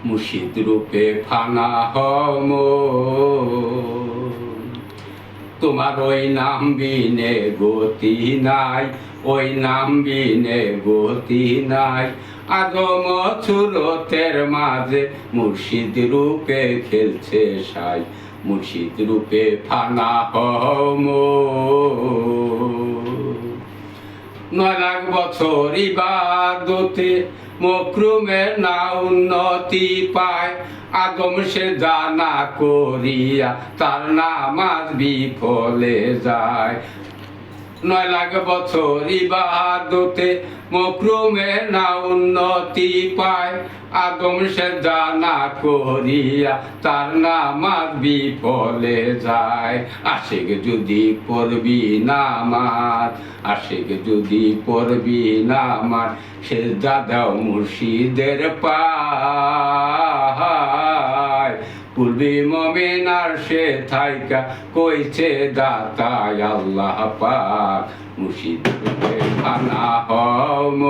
মুর্শিদ রূপে ফানা হম তোমার ওই নাম বিনে গতি নাই, ওই নাম বিনে গতি নাই। আদম সুরতের মাঝে মুর্শিদ রূপে খেলছে সাই, মুর্শিদ রূপে ফানা হম 9 লাখ বছর ইবাদতে মকরুমের না উন্নতি পায়। আদম সে জানা করিয়া তার নামাজ বিফলে যায়। 9 লাখ বছর ইবাদতে মকরুমের না উন্নতি পায়। আদম সে জানা করিয়া তার নামাজ বিফলে যায়। আশিক যদি পড়বি নামাজ, আশিক যদি পড়বি নামাজ, সেজদা দাও মুর্শিদের পায়। কুলবি মুমিন আর সে থাইকা কইছে দাতায় আল্লাহ পাক, মুর্শিদ রূপে ফানা হম।